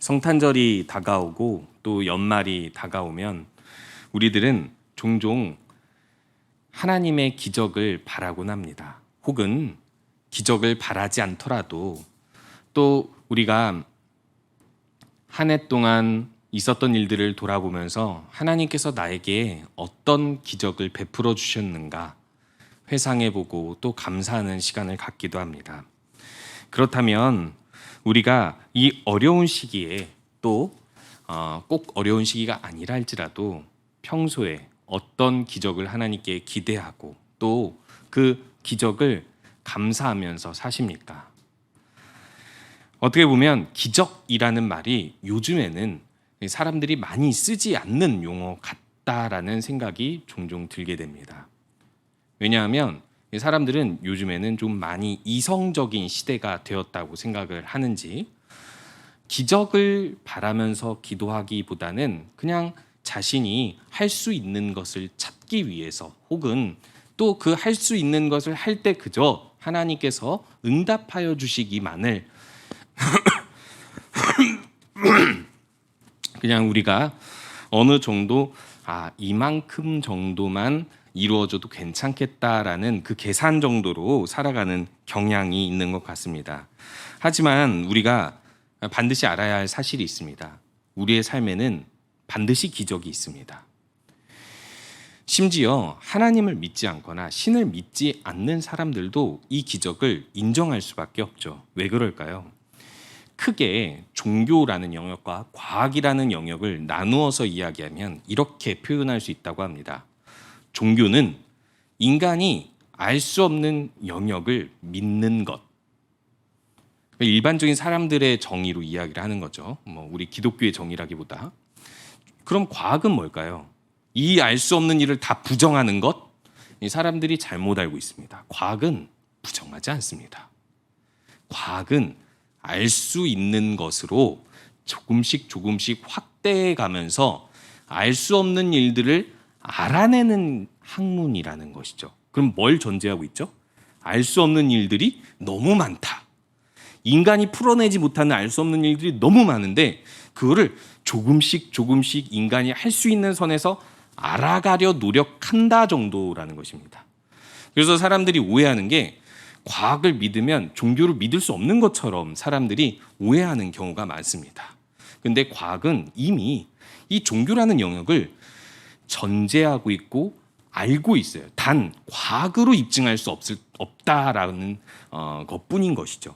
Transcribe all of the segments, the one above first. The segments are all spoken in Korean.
성탄절이 다가오고 또 연말이 다가오면 우리들은 종종 하나님의 기적을 바라곤 합니다. 혹은 기적을 바라지 않더라도 또 우리가 한 해 동안 있었던 일들을 돌아보면서 하나님께서 나에게 어떤 기적을 베풀어 주셨는가 회상해보고 또 감사하는 시간을 갖기도 합니다. 그렇다면 우리가 이 어려운 시기에 또 꼭 어려운 시기가 아니라 할지라도 평소에 어떤 기적을 하나님께 기대하고 또 그 기적을 감사하면서 사십니까? 어떻게 보면 기적이라는 말이 요즘에는 사람들이 많이 쓰지 않는 용어 같다라는 생각이 종종 들게 됩니다. 왜냐하면 사람들은 요즘에는 좀 많이 이성적인 시대가 되었다고 생각을 하는지 기적을 바라면서 기도하기보다는 그냥 자신이 할 수 있는 것을 찾기 위해서 혹은 또 그 할 수 있는 것을 할 때 그저 하나님께서 응답하여 주시기만을 그냥 우리가 어느 정도 이만큼 정도만 이루어져도 괜찮겠다라는 그 계산 정도로 살아가는 경향이 있는 것 같습니다. 하지만 우리가 반드시 알아야 할 사실이 있습니다. 우리의 삶에는 반드시 기적이 있습니다. 심지어 하나님을 믿지 않거나 신을 믿지 않는 사람들도 이 기적을 인정할 수밖에 없죠. 왜 그럴까요? 크게 종교라는 영역과 과학이라는 영역을 나누어서 이야기하면 이렇게 표현할 수 있다고 합니다. 종교는 인간이 알 수 없는 영역을 믿는 것. 일반적인 사람들의 정의로 이야기를 하는 거죠. 우리 기독교의 정의라기보다. 그럼 과학은 뭘까요? 이 알 수 없는 일을 다 부정하는 것? 이 사람들이 잘못 알고 있습니다. 과학은 부정하지 않습니다. 과학은 알 수 있는 것으로 조금씩 확대해 가면서 알 수 없는 일들을 알아내는 학문이라는 것이죠. 그럼 뭘 전제하고 있죠? 알 수 없는 일들이 너무 많다. 인간이 풀어내지 못하는 알 수 없는 일들이 너무 많은데 그거를 조금씩 인간이 할 수 있는 선에서 알아가려 노력한다 정도라는 것입니다. 그래서 사람들이 오해하는 게 과학을 믿으면 종교를 믿을 수 없는 것처럼 사람들이 오해하는 경우가 많습니다. 근데 과학은 이미 이 종교라는 영역을 전제하고 있고 알고 있어요. 단 과학으로 입증할 수 없다라는 것뿐인 것이죠.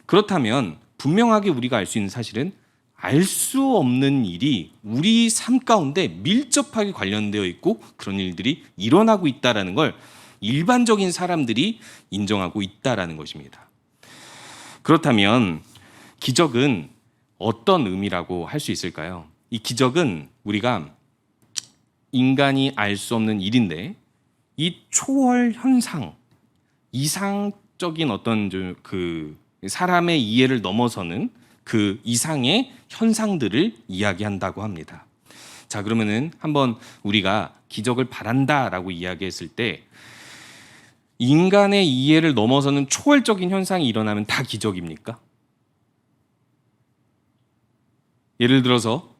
그렇다면 분명하게 우리가 알 수 있는 사실은 알 수 없는 일이 우리 삶 가운데 밀접하게 관련되어 있고 그런 일들이 일어나고 있다는 걸 일반적인 사람들이 인정하고 있다는 것입니다. 그렇다면 기적은 어떤 의미라고 할 수 있을까요? 이 기적은 우리가 인간이 알 수 없는 일인데 이 초월 현상, 이상적인 어떤 그 사람의 이해를 넘어서는 그 이상의 현상들을 이야기한다고 합니다. 자, 그러면은 한번 우리가 기적을 바란다라고 이야기했을 때 인간의 이해를 넘어서는 초월적인 현상이 일어나면 다 기적입니까? 예를 들어서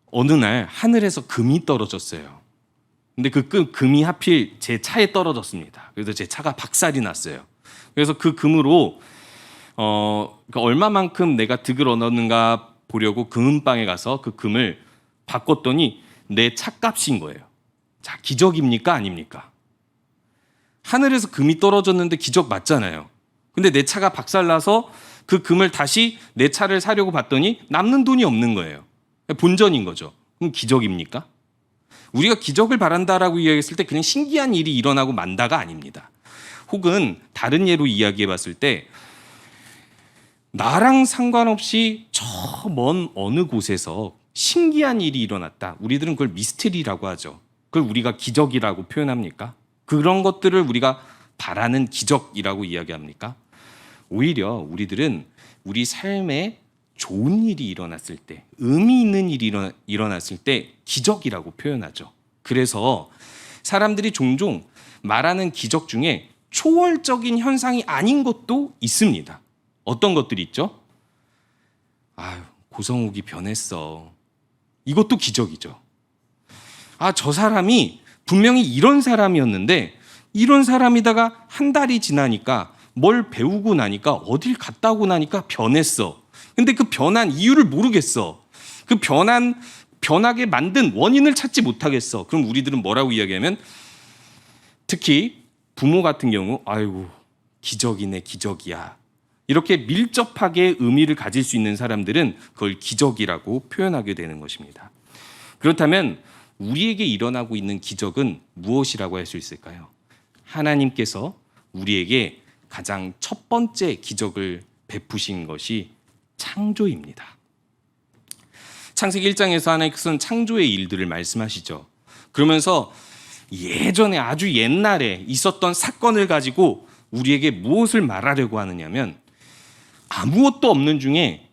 어느 날 하늘에서 금이 떨어졌어요. 근데 그 금이 하필 제 차에 떨어졌습니다. 그래서 제 차가 박살이 났어요. 그래서 그 금으로 얼마만큼 내가 득을 얻었는가 보려고 금은방에 가서 그 금을 바꿨더니 내 차값인 거예요. 자, 기적입니까? 아닙니까? 하늘에서 금이 떨어졌는데 기적 맞잖아요. 근데 내 차가 박살나서 그 금을 다시 내 차를 사려고 봤더니 남는 돈이 없는 거예요. 본전인 거죠. 그럼 기적입니까? 우리가 기적을 바란다라고 이야기했을 때 그냥 신기한 일이 일어나고 만다가 아닙니다. 혹은 다른 예로 이야기해 봤을 때 나랑 상관없이 저 먼 어느 곳에서 신기한 일이 일어났다. 우리들은 그걸 미스테리라고 하죠. 그걸 우리가 기적이라고 표현합니까? 그런 것들을 우리가 바라는 기적이라고 이야기합니까? 오히려 우리들은 우리 삶에 좋은 일이 일어났을 때, 의미 있는 일이 일어났을 때 기적이라고 표현하죠. 그래서 사람들이 종종 말하는 기적 중에 초월적인 현상이 아닌 것도 있습니다. 어떤 것들이 있죠? 아유, 고성욱이 변했어. 이것도 기적이죠. 아, 저 사람이 분명히 이런 사람이었는데 이런 사람이다가 한 달이 지나니까 뭘 배우고 나니까 어딜 갔다 오고 나니까 변했어. 근데 그 변한 이유를 모르겠어. 그 변하게 만든 원인을 찾지 못하겠어. 그럼 우리들은 뭐라고 이야기하면, 특히 부모 같은 경우, 아이고, 기적이네, 기적이야. 이렇게 밀접하게 의미를 가질 수 있는 사람들은 그걸 기적이라고 표현하게 되는 것입니다. 그렇다면 우리에게 일어나고 있는 기적은 무엇이라고 할 수 있을까요? 하나님께서 우리에게 가장 첫 번째 기적을 베푸신 것이 창조입니다. 창세기 1장에서 하나님께서는 창조의 일들을 말씀하시죠. 그러면서 예전에 아주 옛날에 있었던 사건을 가지고 우리에게 무엇을 말하려고 하느냐면, 아무것도 없는 중에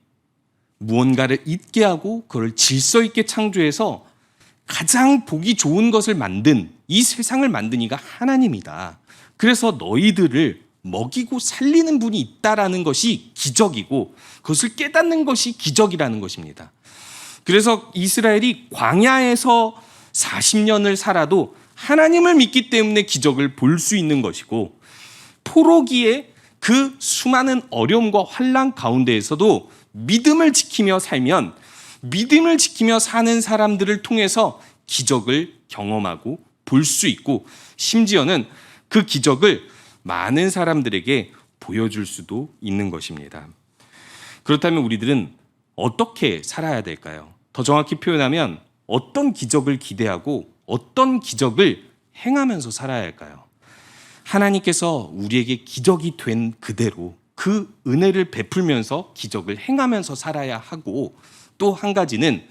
무언가를 있게 하고 그걸 질서 있게 창조해서 가장 보기 좋은 것을 만든, 이 세상을 만든 이가 하나님이다. 그래서 너희들을 먹이고 살리는 분이 있다라는 것이 기적이고 그것을 깨닫는 것이 기적이라는 것입니다. 그래서 이스라엘이 광야에서 40년을 살아도 하나님을 믿기 때문에 기적을 볼 수 있는 것이고, 포로기에 그 수많은 어려움과 환난 가운데에서도 믿음을 지키며 살면, 믿음을 지키며 사는 사람들을 통해서 기적을 경험하고 볼 수 있고, 심지어는 그 기적을 많은 사람들에게 보여줄 수도 있는 것입니다. 그렇다면 우리들은 어떻게 살아야 될까요? 더 정확히 표현하면 어떤 기적을 기대하고 어떤 기적을 행하면서 살아야 할까요? 하나님께서 우리에게 기적이 된 그대로 그 은혜를 베풀면서 기적을 행하면서 살아야 하고, 또 한 가지는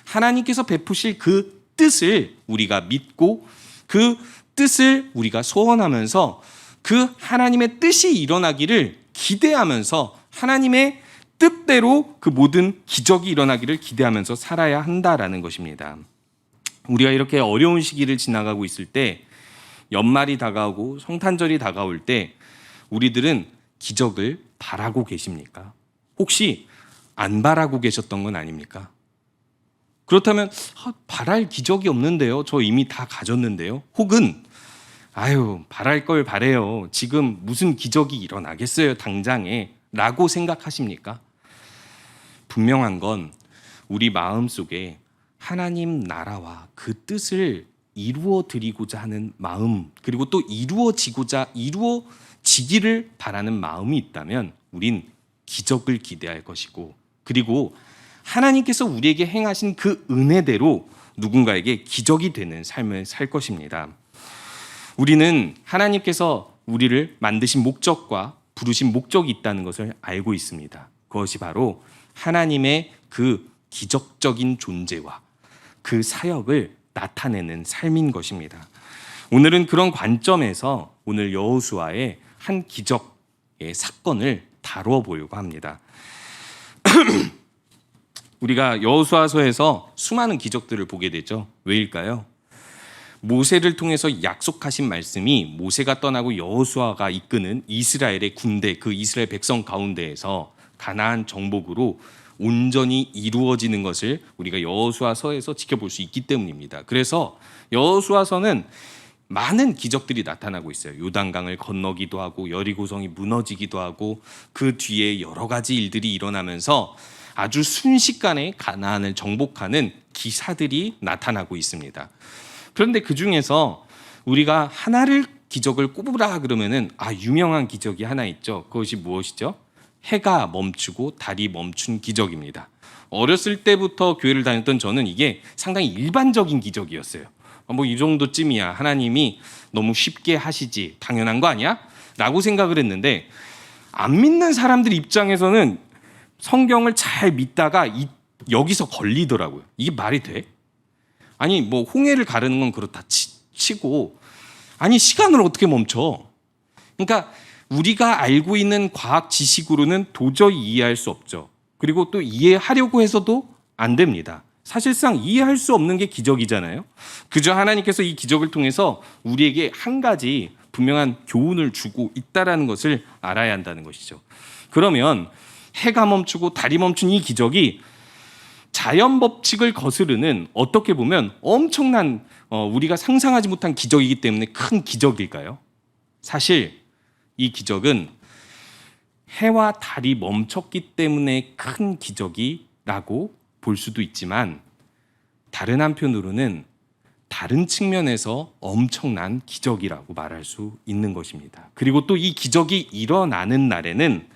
하나님께서 베푸실 그 뜻을 우리가 믿고 그 뜻을 우리가 소원하면서 그 하나님의 뜻이 일어나기를 기대하면서 하나님의 뜻대로 그 모든 기적이 일어나기를 기대하면서 살아야 한다라는 것입니다. 우리가 이렇게 어려운 시기를 지나가고 있을 때, 연말이 다가오고 성탄절이 다가올 때 우리들은 기적을 바라고 계십니까? 혹시 안 바라고 계셨던 건 아닙니까? 그렇다면 바랄 기적이 없는데요, 저 이미 다 가졌는데요, 혹은 아유, 바랄 걸 바래요, 지금 무슨 기적이 일어나겠어요 당장에, 라고 생각하십니까? 분명한 건 우리 마음속에 하나님 나라와 그 뜻을 이루어 드리고자 하는 마음, 그리고 또 이루어지기를 바라는 마음이 있다면 우린 기적을 기대할 것이고, 그리고 하나님께서 우리에게 행하신 그 은혜대로 누군가에게 기적이 되는 삶을 살 것입니다. 우리는 하나님께서 우리를 만드신 목적과 부르신 목적이 있다는 것을 알고 있습니다. 그것이 바로 하나님의 그 기적적인 존재와 그 사역을 나타내는 삶인 것입니다. 오늘은 그런 관점에서 오늘 여호수아의 한 기적의 사건을 다루어 보려고 합니다. 우리가 여호수아서에서 수많은 기적들을 보게 되죠. 왜일까요? 모세를 통해서 약속하신 말씀이 모세가 떠나고 여호수아가 이끄는 이스라엘의 군대, 그 이스라엘 백성 가운데에서 가나안 정복으로 온전히 이루어지는 것을 우리가 여호수아서에서 지켜볼 수 있기 때문입니다. 그래서 여호수아서는 많은 기적들이 나타나고 있어요. 요단강을 건너기도 하고 여리고성이 무너지기도 하고 그 뒤에 여러 가지 일들이 일어나면서 아주 순식간에 가나안을 정복하는 기사들이 나타나고 있습니다. 그런데 그 중에서 우리가 하나를 기적을 꼽으라 그러면은 유명한 기적이 하나 있죠. 그것이 무엇이죠? 해가 멈추고 달이 멈춘 기적입니다. 어렸을 때부터 교회를 다녔던 저는 이게 상당히 일반적인 기적이었어요. 뭐 이 정도쯤이야, 하나님이 너무 쉽게 하시지, 당연한 거 아니야? 라고 생각을 했는데, 안 믿는 사람들 입장에서는 성경을 잘 믿다가 여기서 걸리더라고요. 이게 말이 돼? 아니 뭐 홍해를 가르는 건 그렇다 치고, 아니 시간을 어떻게 멈춰? 그러니까 우리가 알고 있는 과학 지식으로는 도저히 이해할 수 없죠. 그리고 또 이해하려고 해서도 안 됩니다. 사실상 이해할 수 없는 게 기적이잖아요. 그저 하나님께서 이 기적을 통해서 우리에게 한 가지 분명한 교훈을 주고 있다라는 것을 알아야 한다는 것이죠. 그러면 해가 멈추고 달이 멈춘 이 기적이 자연 법칙을 거스르는 어떻게 보면 엄청난 우리가 상상하지 못한 기적이기 때문에 큰 기적일까요? 사실 이 기적은 해와 달이 멈췄기 때문에 큰 기적이라고 볼 수도 있지만 다른 한편으로는 다른 측면에서 엄청난 기적이라고 말할 수 있는 것입니다. 그리고 또 이 기적이 일어나는 날에는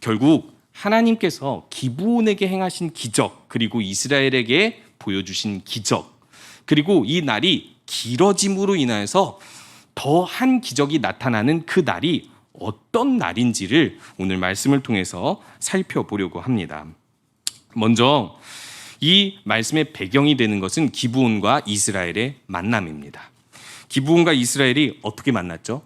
결국 하나님께서 기브온에게 행하신 기적, 그리고 이스라엘에게 보여주신 기적, 그리고 이 날이 길어짐으로 인하여서 더한 기적이 나타나는 그 날이 어떤 날인지를 오늘 말씀을 통해서 살펴보려고 합니다. 먼저 이 말씀의 배경이 되는 것은 기브온과 이스라엘의 만남입니다. 기브온과 이스라엘이 어떻게 만났죠?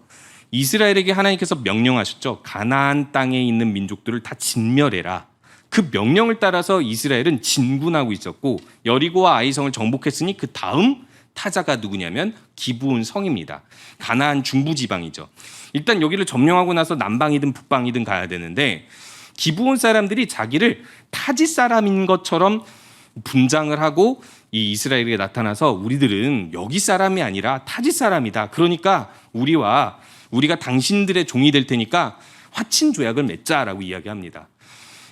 이스라엘에게 하나님께서 명령하셨죠. 가나안 땅에 있는 민족들을 다 진멸해라. 그 명령을 따라서 이스라엘은 진군하고 있었고 여리고와 아이성을 정복했으니 그 다음 타자가 누구냐면 기브온 성입니다. 가나안 중부 지방이죠. 일단 여기를 점령하고 나서 남방이든 북방이든 가야 되는데 기브온 사람들이 자기를 타짓 사람인 것처럼 분장을 하고 이 이스라엘에게 나타나서 우리들은 여기 사람이 아니라 타짓 사람이다. 그러니까 우리가 당신들의 종이 될 테니까 화친 조약을 맺자라고 이야기합니다.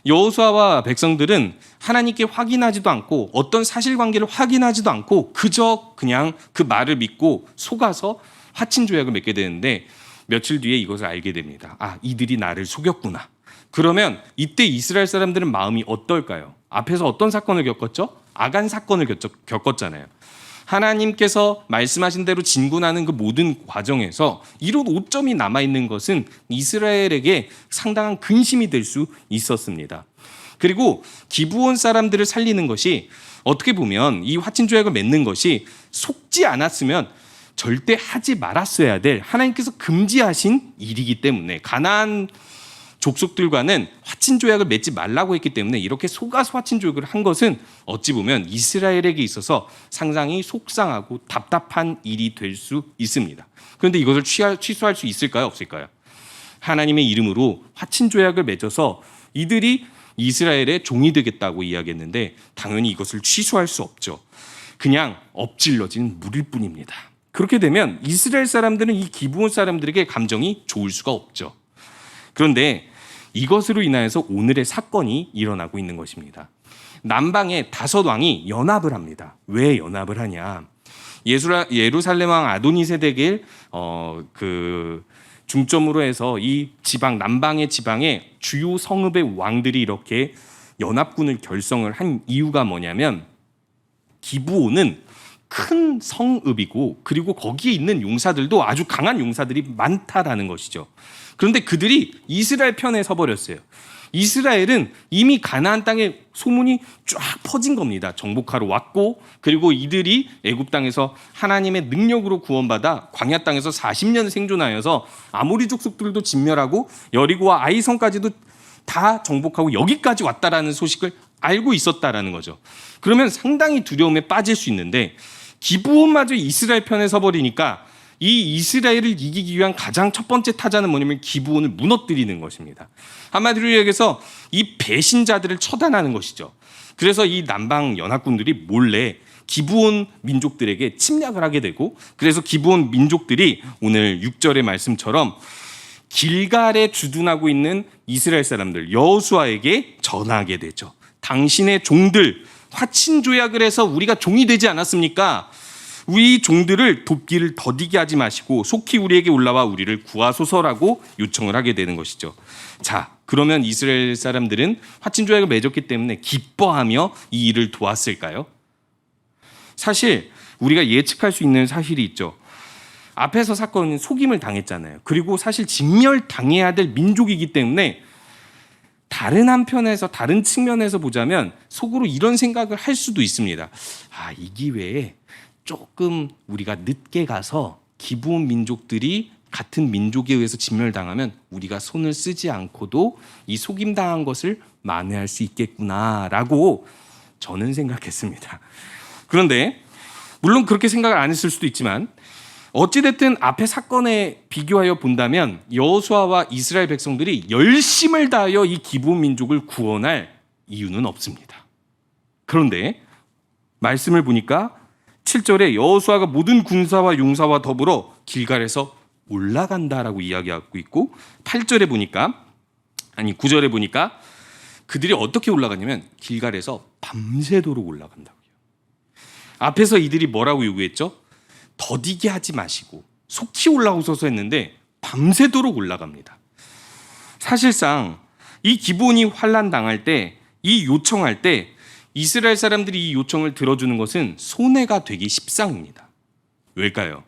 여호수아와 백성들은 하나님께 확인하지도 않고 어떤 사실관계를 확인하지도 않고 그저 그냥 그 말을 믿고 속아서 화친 조약을 맺게 되는데 며칠 뒤에 이것을 알게 됩니다. 아, 이들이 나를 속였구나. 그러면 이때 이스라엘 사람들은 마음이 어떨까요? 앞에서 어떤 사건을 겪었죠? 아간 사건을 겪었잖아요. 하나님께서 말씀하신 대로 진군하는 그 모든 과정에서 이런 오점이 남아있는 것은 이스라엘에게 상당한 근심이 될 수 있었습니다. 그리고 기브온 사람들을 살리는 것이 어떻게 보면 이 화친 조약을 맺는 것이 속지 않았으면 절대 하지 말았어야 될 하나님께서 금지하신 일이기 때문에 가나안 족속들과는 화친 조약을 맺지 말라고 했기 때문에 이렇게 속아서 화친 조약을 한 것은 어찌 보면 이스라엘에게 있어서 상당히 속상하고 답답한 일이 될 수 있습니다. 그런데 이것을 취소할 수 있을까요? 없을까요? 하나님의 이름으로 화친 조약을 맺어서 이들이 이스라엘의 종이 되겠다고 이야기했는데 당연히 이것을 취소할 수 없죠. 그냥 엎질러진 물일 뿐입니다. 그렇게 되면 이스라엘 사람들은 이 기브온 사람들에게 감정이 좋을 수가 없죠. 그런데 이것으로 인하여서 오늘의 사건이 일어나고 있는 것입니다. 남방의 5왕이 연합을 합니다. 왜 연합을 하냐? 예루살렘 왕 아도니세덱을 중점으로 해서 이 지방 남방의 지방의 주요 성읍의 왕들이 이렇게 연합군을 결성을 한 이유가 뭐냐면 기브온은 큰 성읍이고 그리고 거기에 있는 용사들도 아주 강한 용사들이 많다라는 것이죠. 그런데 그들이 이스라엘 편에 서버렸어요. 이스라엘은 이미 가나안 땅에 소문이 쫙 퍼진 겁니다. 정복하러 왔고 그리고 이들이 애굽 땅에서 하나님의 능력으로 구원받아 광야 땅에서 40년 생존하여서 아모리 족속들도 진멸하고 여리고와 아이성까지도 다 정복하고 여기까지 왔다라는 소식을 알고 있었다라는 거죠. 그러면 상당히 두려움에 빠질 수 있는데 기브온마저 이스라엘 편에 서버리니까 이 이스라엘을 이기기 위한 가장 첫 번째 타자는 뭐냐면 기브온을 무너뜨리는 것입니다. 한마디로 얘기해서 이 배신자들을 처단하는 것이죠. 그래서 이 남방 연합군들이 몰래 기브온 민족들에게 침략을 하게 되고 그래서 기브온 민족들이 오늘 6절의 말씀처럼 길갈에 주둔하고 있는 이스라엘 사람들 여호수아에게 전하게 되죠. 당신의 종들 화친 조약을 해서 우리가 종이 되지 않았습니까? 우리 종들을 돕기를 더디게 하지 마시고 속히 우리에게 올라와 우리를 구하소서라고 요청을 하게 되는 것이죠. 자, 그러면 이스라엘 사람들은 화친 조약을 맺었기 때문에 기뻐하며 이 일을 도왔을까요? 사실 우리가 예측할 수 있는 사실이 있죠. 앞에서 사건은 속임을 당했잖아요. 그리고 사실 진멸당해야 될 민족이기 때문에 다른 한편에서 다른 측면에서 보자면 속으로 이런 생각을 할 수도 있습니다. 아, 이 기회에 조금 우리가 늦게 가서 기브온 민족들이 같은 민족에 의해서 진멸당하면 우리가 손을 쓰지 않고도 이 속임당한 것을 만회할 수 있겠구나라고 저는 생각했습니다. 그런데 물론 그렇게 생각을 안 했을 수도 있지만 어찌됐든 앞에 사건에 비교하여 본다면 여호수아와 이스라엘 백성들이 열심을 다하여 이 기브온 민족을 구원할 이유는 없습니다. 그런데 말씀을 보니까 7절에 여호수아가 모든 군사와 용사와 더불어 길갈에서 올라간다라고 이야기하고 있고 8절에 보니까 9절에 보니까 그들이 어떻게 올라가냐면 길갈에서 밤새도록 올라간다고요. 앞에서 이들이 뭐라고 요구했죠? 더디게 하지 마시고 속히 올라오소서 했는데 밤새도록 올라갑니다. 사실상 이 기브온이 환난 당할 때, 이 요청할 때 이스라엘 사람들이 이 요청을 들어주는 것은 손해가 되기 십상입니다. 왜일까요?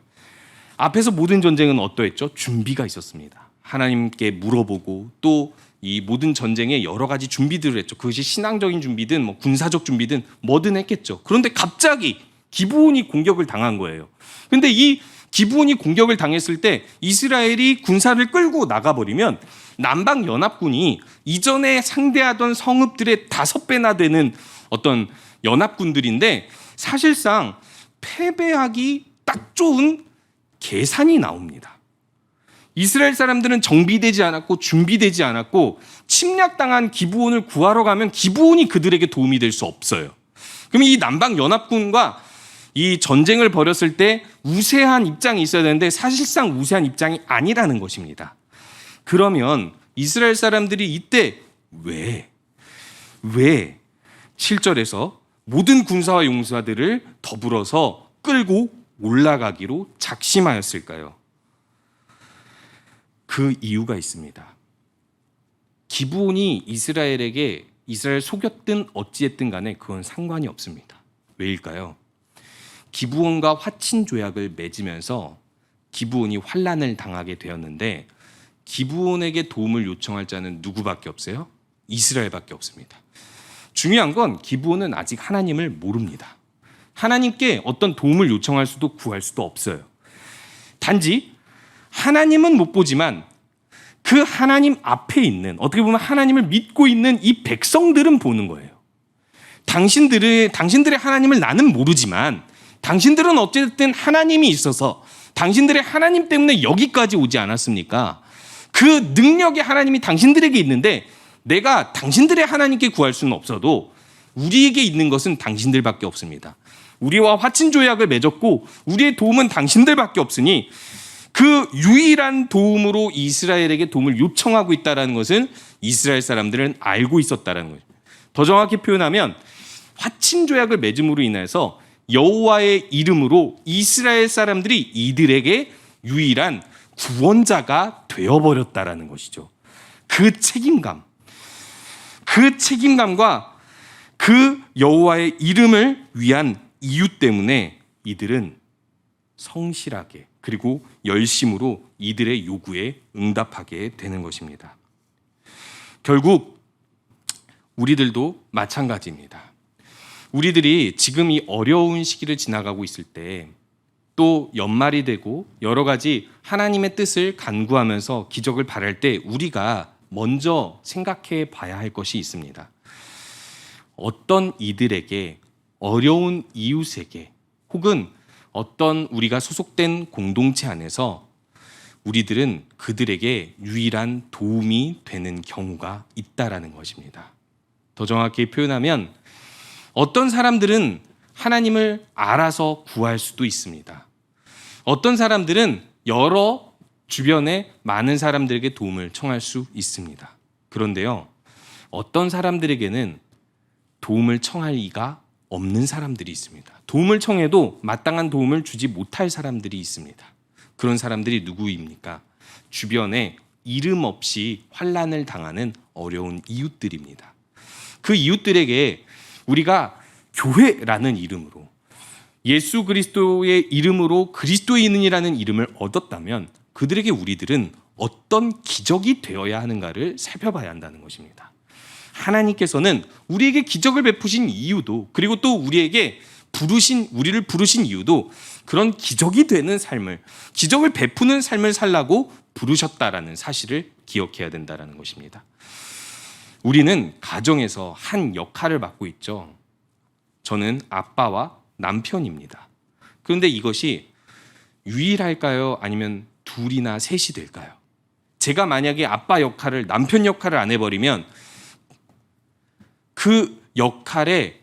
앞에서 모든 전쟁은 어떠했죠? 준비가 있었습니다. 하나님께 물어보고 또 이 모든 전쟁에 여러 가지 준비들을 했죠. 그것이 신앙적인 준비든 뭐 군사적 준비든 뭐든 했겠죠. 그런데 갑자기 기브온이 공격을 당한 거예요. 그런데 이 기브온이 공격을 당했을 때 이스라엘이 군사를 끌고 나가버리면 남방 연합군이 이전에 상대하던 성읍들의 5배나 되는 어떤 연합군들인데 사실상 패배하기 딱 좋은 계산이 나옵니다. 이스라엘 사람들은 정비되지 않았고 준비되지 않았고 침략당한 기브온을 구하러 가면 기브온이 그들에게 도움이 될 수 없어요. 그럼 이 남방 연합군과 이 전쟁을 벌였을 때 우세한 입장이 있어야 되는데 사실상 우세한 입장이 아니라는 것입니다. 그러면 이스라엘 사람들이 이때 왜 7절에서 모든 군사와 용사들을 더불어서 끌고 올라가기로 작심하였을까요? 그 이유가 있습니다. 기브온이 이스라엘 속였든 어찌했든 간에 그건 상관이 없습니다. 왜일까요? 기브온과 화친 조약을 맺으면서 기브온이 환난을 당하게 되었는데 기브온에게 도움을 요청할 자는 누구밖에 없어요? 이스라엘밖에 없습니다. 중요한 건 기브온은 아직 하나님을 모릅니다. 하나님께 어떤 도움을 요청할 수도 구할 수도 없어요. 단지 하나님은 못 보지만 그 하나님 앞에 있는, 어떻게 보면 하나님을 믿고 있는 이 백성들은 보는 거예요. 당신들의 하나님을 나는 모르지만 당신들은 어쨌든 하나님이 있어서 당신들의 하나님 때문에 여기까지 오지 않았습니까? 그 능력의 하나님이 당신들에게 있는데 내가 당신들의 하나님께 구할 수는 없어도 우리에게 있는 것은 당신들밖에 없습니다. 우리와 화친 조약을 맺었고 우리의 도움은 당신들밖에 없으니 그 유일한 도움으로 이스라엘에게 도움을 요청하고 있다는 것은 이스라엘 사람들은 알고 있었다는 거죠. 더 정확히 표현하면 화친 조약을 맺음으로 인해서 여호와의 이름으로 이스라엘 사람들이 이들에게 유일한 구원자가 되어버렸다라는 것이죠. 그 책임감과 그 여호와의 이름을 위한 이유 때문에 이들은 성실하게 그리고 열심으로 이들의 요구에 응답하게 되는 것입니다. 결국 우리들도 마찬가지입니다. 우리들이 지금 이 어려운 시기를 지나가고 있을 때 또 연말이 되고 여러 가지 하나님의 뜻을 간구하면서 기적을 바랄 때 우리가 먼저 생각해 봐야 할 것이 있습니다. 어떤 이들에게, 어려운 이웃에게, 혹은 어떤 우리가 소속된 공동체 안에서 우리들은 그들에게 유일한 도움이 되는 경우가 있다라는 것입니다. 더 정확히 표현하면 어떤 사람들은 하나님을 알아서 구할 수도 있습니다. 어떤 사람들은 여러 주변에 많은 사람들에게 도움을 청할 수 있습니다. 그런데요, 어떤 사람들에게는 도움을 청할 이가 없는 사람들이 있습니다. 도움을 청해도 마땅한 도움을 주지 못할 사람들이 있습니다. 그런 사람들이 누구입니까? 주변에 이름 없이 환난을 당하는 어려운 이웃들입니다. 그 이웃들에게 우리가 교회라는 이름으로 예수 그리스도의 이름으로 그리스도인이라는 이름을 얻었다면 그들에게 우리들은 어떤 기적이 되어야 하는가를 살펴봐야 한다는 것입니다. 하나님께서는 우리에게 기적을 베푸신 이유도, 그리고 또 우리를 부르신 이유도 그런 기적이 되는 삶을, 기적을 베푸는 삶을 살라고 부르셨다라는 사실을 기억해야 된다는 것입니다. 우리는 가정에서 한 역할을 맡고 있죠. 저는 아빠와 남편입니다. 그런데 이것이 유일할까요? 아니면 둘이나 셋이 될까요? 제가 만약에 아빠 역할을, 남편 역할을 안 해버리면 그 역할의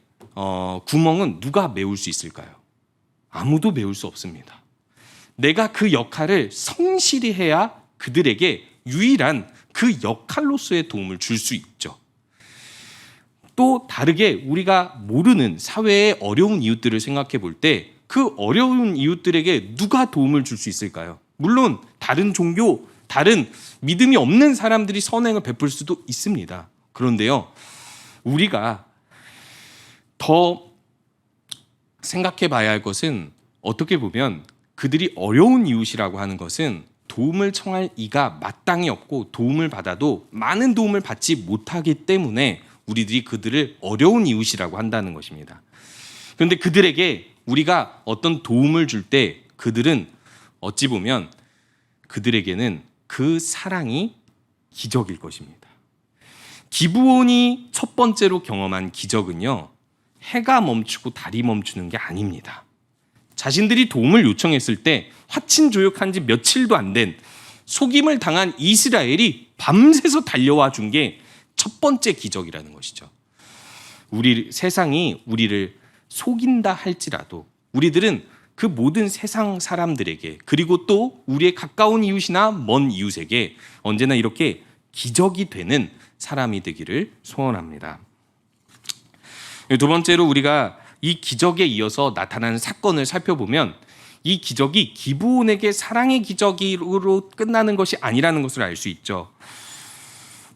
구멍은 누가 메울 수 있을까요? 아무도 메울 수 없습니다. 내가 그 역할을 성실히 해야 그들에게 유일한 그 역할로서의 도움을 줄 수 있죠. 또 다르게 우리가 모르는 사회의 어려운 이웃들을 생각해 볼 때 그 어려운 이웃들에게 누가 도움을 줄 수 있을까요? 물론 다른 종교, 다른 믿음이 없는 사람들이 선행을 베풀 수도 있습니다. 그런데요, 우리가 더 생각해 봐야 할 것은 어떻게 보면 그들이 어려운 이웃이라고 하는 것은 도움을 청할 이가 마땅히 없고 도움을 받아도 많은 도움을 받지 못하기 때문에 우리들이 그들을 어려운 이웃이라고 한다는 것입니다. 그런데 그들에게 우리가 어떤 도움을 줄 때 그들은 어찌 보면 그들에게는 그 사랑이 기적일 것입니다. 기브온이 첫 번째로 경험한 기적은요, 해가 멈추고 달이 멈추는 게 아닙니다. 자신들이 도움을 요청했을 때 화친조약한 지 며칠도 안 된 속임을 당한 이스라엘이 밤새서 달려와 준 게 첫 번째 기적이라는 것이죠. 세상이 우리를 속인다 할지라도 우리들은 그 모든 세상 사람들에게, 그리고 또 우리의 가까운 이웃이나 먼 이웃에게 언제나 이렇게 기적이 되는 사람이 되기를 소원합니다. 두 번째로 우리가 이 기적에 이어서 나타나는 사건을 살펴보면 이 기적이 기브온에게 사랑의 기적으로 끝나는 것이 아니라는 것을 알 수 있죠.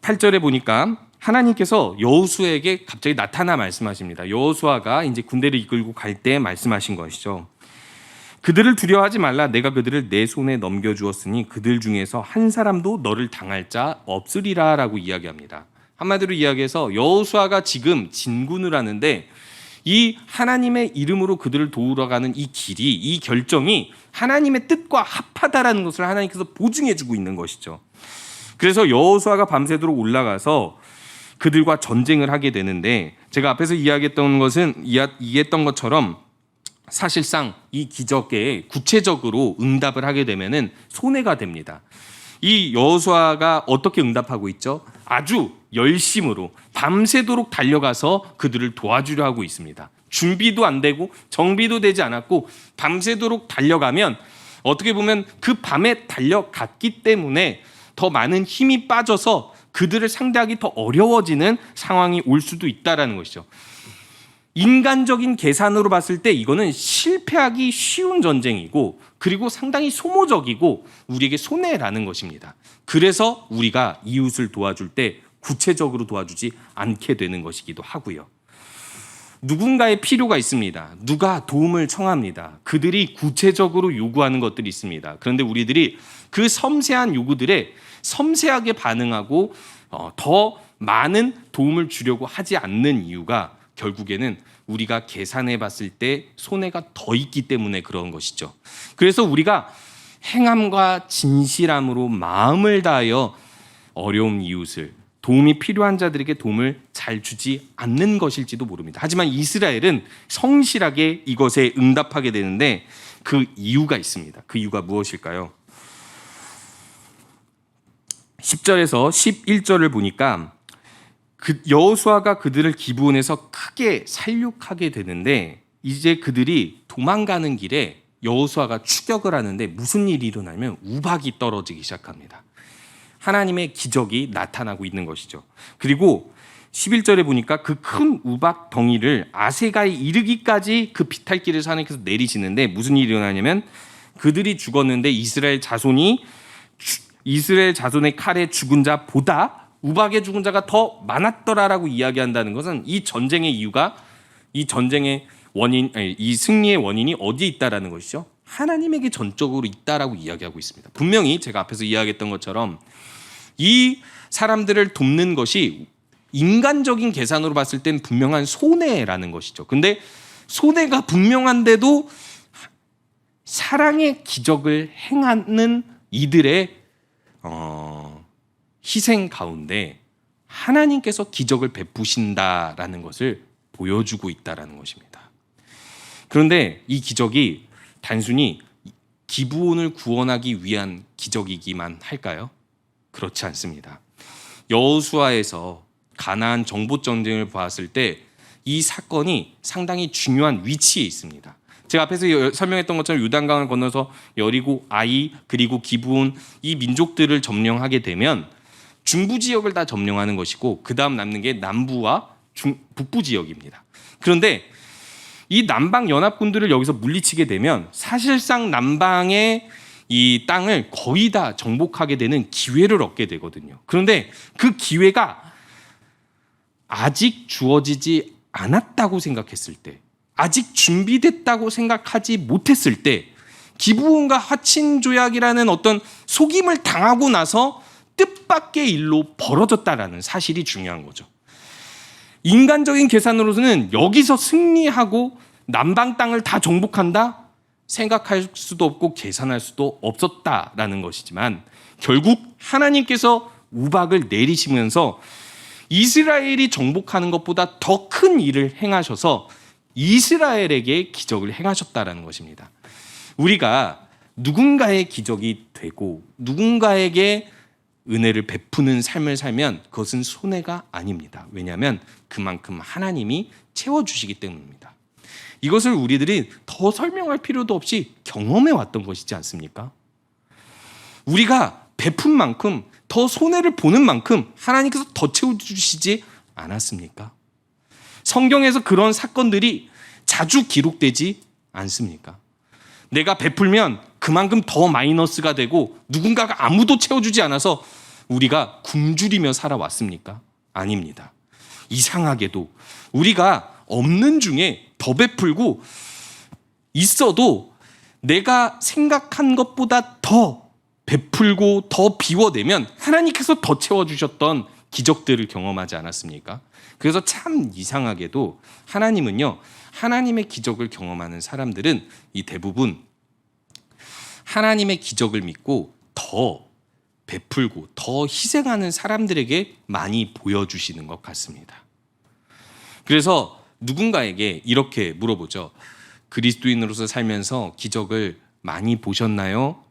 8절에 보니까 하나님께서 여호수아에게 갑자기 나타나 말씀하십니다. 여호수아가 이제 군대를 이끌고 갈 때 말씀하신 것이죠. 그들을 두려워하지 말라. 내가 그들을 내 손에 넘겨주었으니 그들 중에서 한 사람도 너를 당할 자 없으리라 라고 이야기합니다. 한마디로 이야기해서 여호수아가 지금 진군을 하는데 이 하나님의 이름으로 그들을 도우러 가는 이 길이, 이 결정이 하나님의 뜻과 합하다라는 것을 하나님께서 보증해주고 있는 것이죠. 그래서 여호수아가 밤새도록 올라가서 그들과 전쟁을 하게 되는데, 제가 앞에서 이야기했던 것처럼 사실상 이 기적에 구체적으로 응답을 하게 되면은 손해가 됩니다. 이 여호수아가 어떻게 응답하고 있죠? 아주 열심으로 밤새도록 달려가서 그들을 도와주려 하고 있습니다. 준비도 안 되고 정비도 되지 않았고 밤새도록 달려가면 어떻게 보면 그 밤에 달려갔기 때문에 더 많은 힘이 빠져서 그들을 상대하기 더 어려워지는 상황이 올 수도 있다라는 것이죠. 인간적인 계산으로 봤을 때 이거는 실패하기 쉬운 전쟁이고, 그리고 상당히 소모적이고 우리에게 손해라는 것입니다. 그래서 우리가 이웃을 도와줄 때 구체적으로 도와주지 않게 되는 것이기도 하고요. 누군가의 필요가 있습니다. 누가 도움을 청합니다. 그들이 구체적으로 요구하는 것들이 있습니다. 그런데 우리들이 그 섬세한 요구들에 섬세하게 반응하고 더 많은 도움을 주려고 하지 않는 이유가 결국에는 우리가 계산해 봤을 때 손해가 더 있기 때문에 그런 것이죠. 그래서 우리가 행함과 진실함으로 마음을 다하여 어려운 이웃을, 도움이 필요한 자들에게 도움을 잘 주지 않는 것일지도 모릅니다. 하지만 이스라엘은 성실하게 이것에 응답하게 되는데 그 이유가 있습니다. 그 이유가 무엇일까요? 10절에서 11절을 보니까 여호수아가 그들을 기브온에서 크게 살육하게 되는데, 이제 그들이 도망가는 길에 여호수아가 추격을 하는데 무슨 일이 일어나면 우박이 떨어지기 시작합니다. 하나님의 기적이 나타나고 있는 것이죠. 그리고 11절에 보니까 그 큰 우박 덩이를 아세가에 이르기까지 그 비탈길에서 하나님께서 내리시는데 무슨 일이 일어나냐면 그들이 죽었는데 이스라엘 자손의 칼에 죽은 자보다 우박에 죽은 자가 더 많았더라라고 이야기한다는 것은 이 전쟁의 이유가, 이 전쟁의 원인, 이 승리의 원인이 어디에 있다라는 것이죠. 하나님에게 전적으로 있다라고 이야기하고 있습니다. 분명히 제가 앞에서 이야기했던 것처럼 이 사람들을 돕는 것이 인간적인 계산으로 봤을 땐 분명한 손해라는 것이죠. 근데 손해가 분명한데도 사랑의 기적을 행하는 이들의 희생 가운데 하나님께서 기적을 베푸신다라는 것을 보여주고 있다라는 것입니다. 그런데 이 기적이 단순히 기브온을 구원하기 위한 기적이기만 할까요? 그렇지 않습니다. 여호수아에서 가나안 정복 전쟁을 보았을 때 이 사건이 상당히 중요한 위치에 있습니다. 제가 앞에서 설명했던 것처럼 요단강을 건너서 여리고, 아이, 그리고 기브온 이 민족들을 점령하게 되면 중부 지역을 다 점령하는 것이고 그 다음 남는 게 남부와 북부 지역입니다. 그런데 이 남방 연합군들을 여기서 물리치게 되면 사실상 남방의 이 땅을 거의 다 정복하게 되는 기회를 얻게 되거든요. 그런데 그 기회가 아직 주어지지 않았다고 생각했을 때, 아직 준비됐다고 생각하지 못했을 때 기브온과 하친 조약이라는 어떤 속임을 당하고 나서 뜻밖의 일로 벌어졌다라는 사실이 중요한 거죠. 인간적인 계산으로서는 여기서 승리하고 남방 땅을 다 정복한다 생각할 수도 없고 계산할 수도 없었다라는 것이지만 결국 하나님께서 우박을 내리시면서 이스라엘이 정복하는 것보다 더 큰 일을 행하셔서 이스라엘에게 기적을 행하셨다라는 것입니다. 우리가 누군가의 기적이 되고 누군가에게 은혜를 베푸는 삶을 살면 그것은 손해가 아닙니다. 왜냐하면 그만큼 하나님이 채워주시기 때문입니다. 이것을 우리들이 더 설명할 필요도 없이 경험해 왔던 것이지 않습니까? 우리가 베푼 만큼 더 손해를 보는 만큼 하나님께서 더 채워주시지 않았습니까? 성경에서 그런 사건들이 자주 기록되지 않습니까? 내가 베풀면 그만큼 더 마이너스가 되고 누군가가 아무도 채워주지 않아서 우리가 굶주리며 살아왔습니까? 아닙니다. 이상하게도 우리가 없는 중에 더 베풀고 있어도 내가 생각한 것보다 더 베풀고 더 비워내면 하나님께서 더 채워주셨던 기적들을 경험하지 않았습니까? 그래서 참 이상하게도 하나님은요, 하나님의 기적을 경험하는 사람들은 이 대부분 하나님의 기적을 믿고 더 베풀고 더 희생하는 사람들에게 많이 보여주시는 것 같습니다. 그래서 누군가에게 이렇게 물어보죠. 그리스도인으로서 살면서 기적을 많이 보셨나요?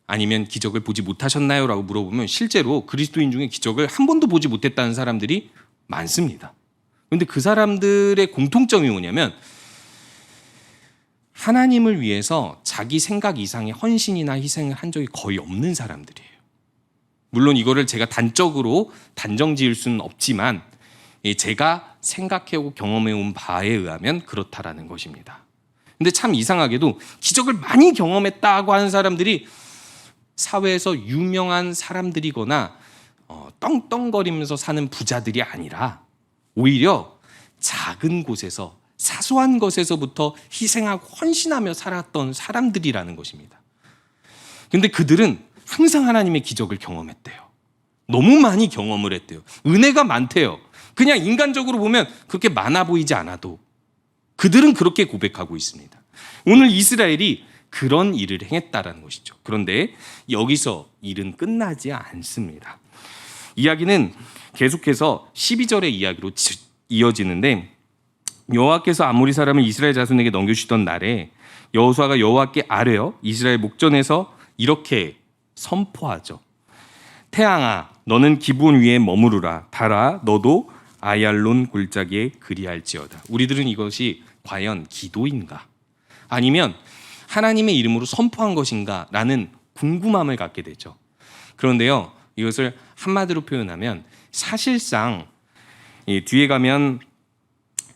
아니면 기적을 보지 못하셨나요? 라고 물어보면 실제로 그리스도인 중에 기적을 한 번도 보지 못했다는 사람들이 많습니다. 그런데 그 사람들의 공통점이 뭐냐면 하나님을 위해서 자기 생각 이상의 헌신이나 희생을 한 적이 거의 없는 사람들이에요. 물론 이거를 제가 단적으로 단정 지을 수는 없지만 제가 생각해오고 경험해온 바에 의하면 그렇다라는 것입니다. 근데 참 이상하게도 기적을 많이 경험했다고 하는 사람들이 사회에서 유명한 사람들이거나 떵떵거리면서 사는 부자들이 아니라 오히려 작은 곳에서 사소한 것에서부터 희생하고 헌신하며 살았던 사람들이라는 것입니다. 근데 그들은 항상 하나님의 기적을 경험했대요. 너무 많이 경험을 했대요. 은혜가 많대요. 그냥 인간적으로 보면 그렇게 많아 보이지 않아도 그들은 그렇게 고백하고 있습니다. 오늘 이스라엘이 그런 일을 행했다라는 것이죠. 그런데 여기서 일은 끝나지 않습니다. 이야기는 계속해서 12절의 이야기로 이어지는데 여호와께서 아모리 사람을 이스라엘 자손에게 넘겨주시던 날에 여호수아가 여호와께 아뢰어 이스라엘 목전에서 이렇게 선포하죠. 태양아 너는 기브온 위에 머무르라. 달아 너도 아얄론 골짜기에 그리할지어다. 우리들은 이것이 과연 기도인가? 아니면 하나님의 이름으로 선포한 것인가? 라는 궁금함을 갖게 되죠. 그런데요, 이것을 한마디로 표현하면 사실상 뒤에 가면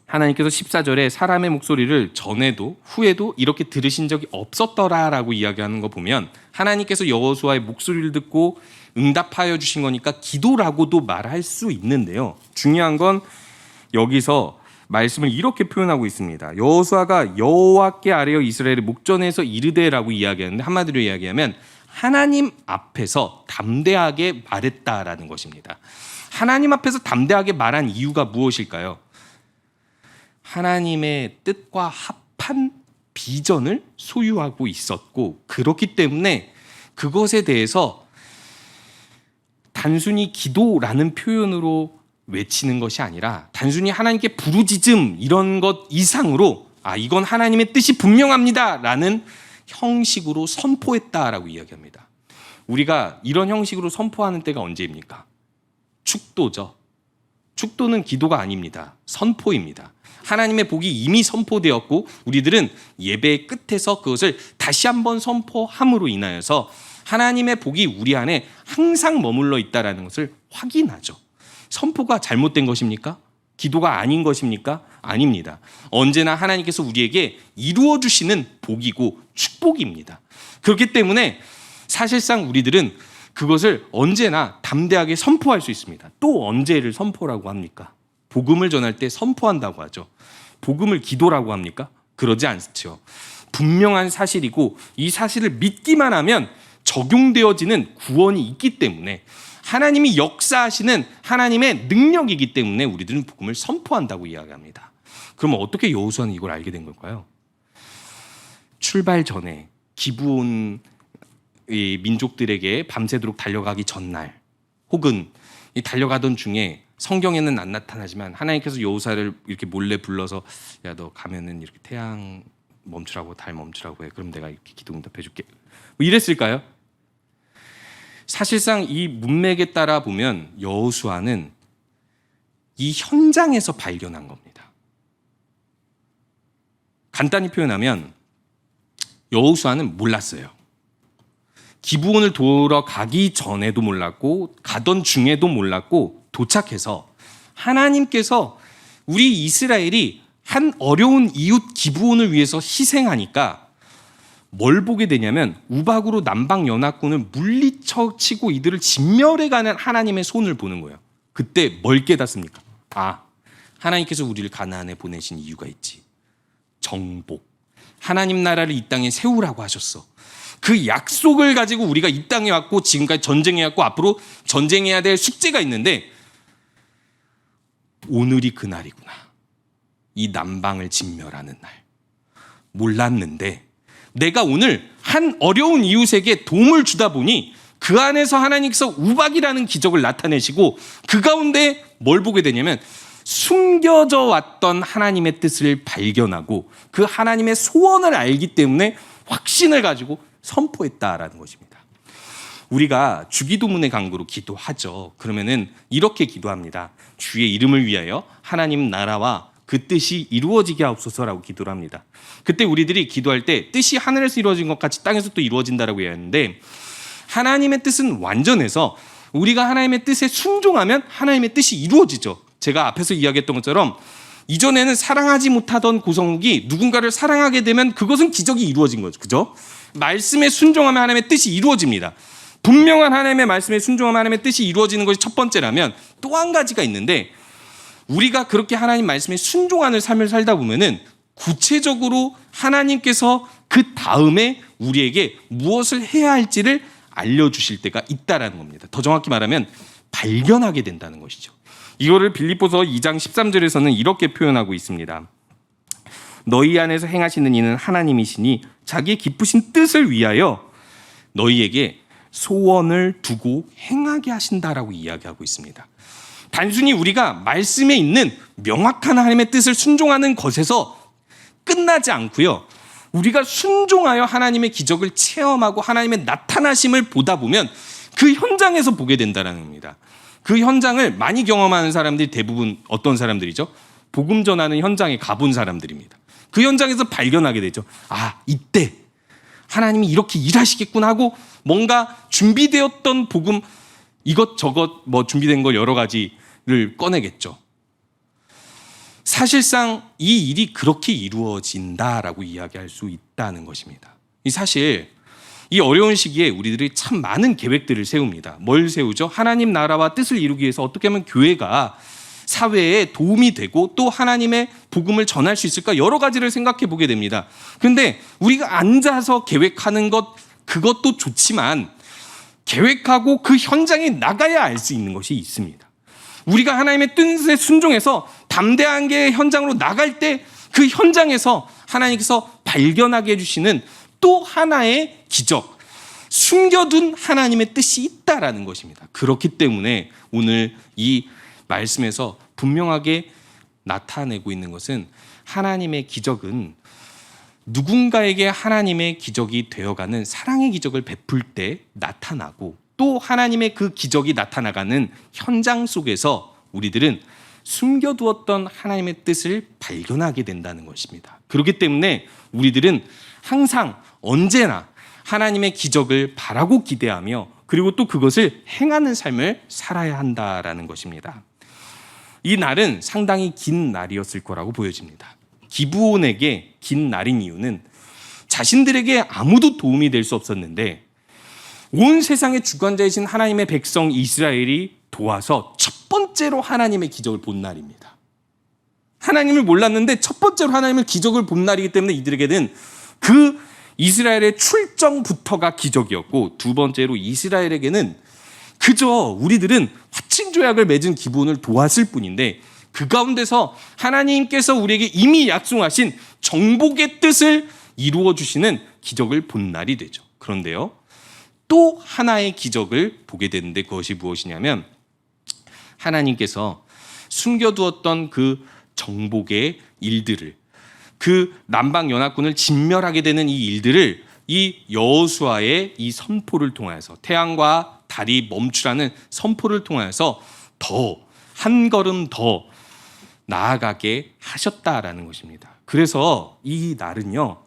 하나님께서 14절에 사람의 목소리를 전에도 후에도 이렇게 들으신 적이 없었더라라고 이야기하는 거 보면 하나님께서 여호수아의 목소리를 듣고 응답하여 주신 거니까 기도라고도 말할 수 있는데요. 중요한 건 여기서 말씀을 이렇게 표현하고 있습니다. 여호수아가 여호와께 아뢰어 이스라엘의 목전에서 이르되라고 이야기하는데 한마디로 이야기하면 하나님 앞에서 담대하게 말했다라는 것입니다. 하나님 앞에서 담대하게 말한 이유가 무엇일까요? 하나님의 뜻과 합한 비전을 소유하고 있었고 그렇기 때문에 그것에 대해서 단순히 기도라는 표현으로 외치는 것이 아니라 단순히 하나님께 부르짖음 이런 것 이상으로 이건 하나님의 뜻이 분명합니다 라는 형식으로 선포했다라고 이야기합니다. 우리가 이런 형식으로 선포하는 때가 언제입니까? 축도죠. 축도는 기도가 아닙니다. 선포입니다. 하나님의 복이 이미 선포되었고 우리들은 예배의 끝에서 그것을 다시 한번 선포함으로 인하여서 하나님의 복이 우리 안에 항상 머물러 있다는 것을 확인하죠. 선포가 잘못된 것입니까? 기도가 아닌 것입니까? 아닙니다. 언제나 하나님께서 우리에게 이루어 주시는 복이고 축복입니다. 그렇기 때문에 사실상 우리들은 그것을 언제나 담대하게 선포할 수 있습니다. 또 언제를 선포라고 합니까? 복음을 전할 때 선포한다고 하죠. 복음을 기도라고 합니까? 그러지 않죠. 분명한 사실이고 이 사실을 믿기만 하면 적용되어지는 구원이 있기 때문에 하나님이 역사하시는 하나님의 능력이기 때문에 우리들은 복음을 선포한다고 이야기합니다. 그러면 어떻게 여호수아는 이걸 알게 된 걸까요? 출발 전에 기브온 민족들에게 밤새도록 달려가기 전날 혹은 달려가던 중에 성경에는 안 나타나지만 하나님께서 여호수아를 이렇게 몰래 불러서 야, 너 가면은 이렇게 태양 멈추라고 달 멈추라고 해. 그럼 내가 이렇게 기도 응답해 줄게. 뭐 이랬을까요? 사실상 이 문맥에 따라 보면 여호수아는 이 현장에서 발견한 겁니다. 간단히 표현하면 여호수아는 몰랐어요. 기브온을 돌아가기 전에도 몰랐고 가던 중에도 몰랐고 도착해서 하나님께서 우리 이스라엘이 한 어려운 이웃 기브온을 위해서 희생하니까 뭘 보게 되냐면 우박으로 남방 연합군을 물리쳐치고 이들을 진멸해가는 하나님의 손을 보는 거예요. 그때 뭘 깨닫습니까? 아, 하나님께서 우리를 가나안에 보내신 이유가 있지. 정복. 하나님 나라를 이 땅에 세우라고 하셨어. 그 약속을 가지고 우리가 이 땅에 왔고 지금까지 전쟁해왔고 앞으로 전쟁해야 될 숙제가 있는데 오늘이 그날이구나. 이 남방을 진멸하는 날. 몰랐는데 내가 오늘 한 어려운 이웃에게 도움을 주다 보니 그 안에서 하나님께서 우박이라는 기적을 나타내시고 그 가운데 뭘 보게 되냐면 숨겨져 왔던 하나님의 뜻을 발견하고 그 하나님의 소원을 알기 때문에 확신을 가지고 선포했다라는 것입니다. 우리가 주기도문의 강구로 기도하죠. 그러면은 이렇게 기도합니다. 주의 이름을 위하여 하나님 나라와 그 뜻이 이루어지게 하옵소서라고 기도를 합니다. 그때 우리들이 기도할 때 뜻이 하늘에서 이루어진 것 같이 땅에서 또 이루어진다라고 얘기하는데 하나님의 뜻은 완전해서 우리가 하나님의 뜻에 순종하면 하나님의 뜻이 이루어지죠. 제가 앞에서 이야기했던 것처럼 이전에는 사랑하지 못하던 고성욱이 누군가를 사랑하게 되면 그것은 기적이 이루어진 거죠. 그죠? 말씀에 순종하면 하나님의 뜻이 이루어집니다. 분명한 하나님의 말씀에 순종하면 하나님의 뜻이 이루어지는 것이 첫 번째라면 또 한 가지가 있는데 우리가 그렇게 하나님 말씀에 순종하는 삶을 살다 보면은 구체적으로 하나님께서 그 다음에 우리에게 무엇을 해야 할지를 알려주실 때가 있다라는 겁니다. 더 정확히 말하면 발견하게 된다는 것이죠. 이거를 빌립보서 2장 13절에서는 이렇게 표현하고 있습니다. 너희 안에서 행하시는 이는 하나님이시니 자기의 기쁘신 뜻을 위하여 너희에게 소원을 두고 행하게 하신다라고 이야기하고 있습니다. 단순히 우리가 말씀에 있는 명확한 하나님의 뜻을 순종하는 것에서 끝나지 않고요. 우리가 순종하여 하나님의 기적을 체험하고 하나님의 나타나심을 보다 보면 그 현장에서 보게 된다는 겁니다. 그 현장을 많이 경험하는 사람들이 대부분 어떤 사람들이죠? 복음 전하는 현장에 가본 사람들입니다. 그 현장에서 발견하게 되죠. 아, 이때 하나님이 이렇게 일하시겠구나 하고 뭔가 준비되었던 복음 이것저것 뭐 준비된 걸 여러 가지를 꺼내겠죠. 사실상 이 일이 그렇게 이루어진다라고 이야기할 수 있다는 것입니다. 사실 이 어려운 시기에 우리들이 참 많은 계획들을 세웁니다. 뭘 세우죠? 하나님 나라와 뜻을 이루기 위해서 어떻게 하면 교회가 사회에 도움이 되고 또 하나님의 복음을 전할 수 있을까? 여러 가지를 생각해 보게 됩니다. 그런데 우리가 앉아서 계획하는 것 그것도 좋지만 계획하고 그 현장에 나가야 알 수 있는 것이 있습니다. 우리가 하나님의 뜻에 순종해서 담대하게 현장으로 나갈 때 그 현장에서 하나님께서 발견하게 해주시는 또 하나의 기적, 숨겨둔 하나님의 뜻이 있다라는 것입니다. 그렇기 때문에 오늘 이 말씀에서 분명하게 나타내고 있는 것은 하나님의 기적은 누군가에게 하나님의 기적이 되어가는 사랑의 기적을 베풀 때 나타나고, 또 하나님의 그 기적이 나타나가는 현장 속에서 우리들은 숨겨두었던 하나님의 뜻을 발견하게 된다는 것입니다. 그렇기 때문에 우리들은 항상 언제나 하나님의 기적을 바라고 기대하며, 그리고 또 그것을 행하는 삶을 살아야 한다라는 것입니다. 이 날은 상당히 긴 날이었을 거라고 보여집니다. 기브온에게 긴 날인 이유는 자신들에게 아무도 도움이 될 수 없었는데 온 세상의 주관자이신 하나님의 백성 이스라엘이 도와서 첫 번째로 하나님의 기적을 본 날입니다. 하나님을 몰랐는데 첫 번째로 하나님의 기적을 본 날이기 때문에 이들에게는 그 이스라엘의 출정부터가 기적이었고, 두 번째로 이스라엘에게는 그저 우리들은 화친조약을 맺은 기브온을 도왔을 뿐인데 그 가운데서 하나님께서 우리에게 이미 약속하신 정복의 뜻을 이루어 주시는 기적을 본 날이 되죠. 그런데요, 또 하나의 기적을 보게 되는데 그것이 무엇이냐면, 하나님께서 숨겨두었던 그 정복의 일들을, 그 남방 연합군을 진멸하게 되는 이 일들을 이 여호수아의 이 선포를 통해서, 태양과 달이 멈추라는 선포를 통해서 더 한 걸음 더 나아가게 하셨다라는 것입니다. 그래서 이 날은요,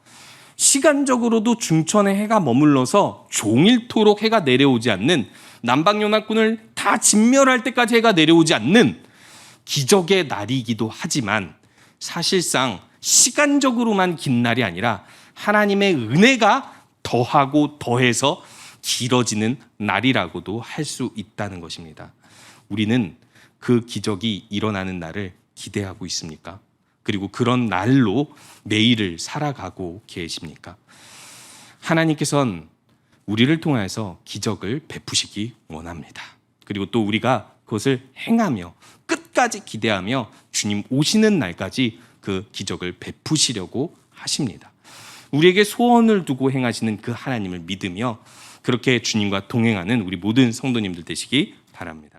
시간적으로도 중천에 해가 머물러서 종일토록 해가 내려오지 않는, 남방연합군을 다 진멸할 때까지 해가 내려오지 않는 기적의 날이기도 하지만, 사실상 시간적으로만 긴 날이 아니라 하나님의 은혜가 더하고 더해서 길어지는 날이라고도 할 수 있다는 것입니다. 우리는 그 기적이 일어나는 날을 기대하고 있습니까? 그리고 그런 날로 매일을 살아가고 계십니까? 하나님께서는 우리를 통해서 기적을 베푸시기 원합니다. 그리고 또 우리가 그것을 행하며 끝까지 기대하며 주님 오시는 날까지 그 기적을 베푸시려고 하십니다. 우리에게 소원을 두고 행하시는 그 하나님을 믿으며 그렇게 주님과 동행하는 우리 모든 성도님들 되시기 바랍니다.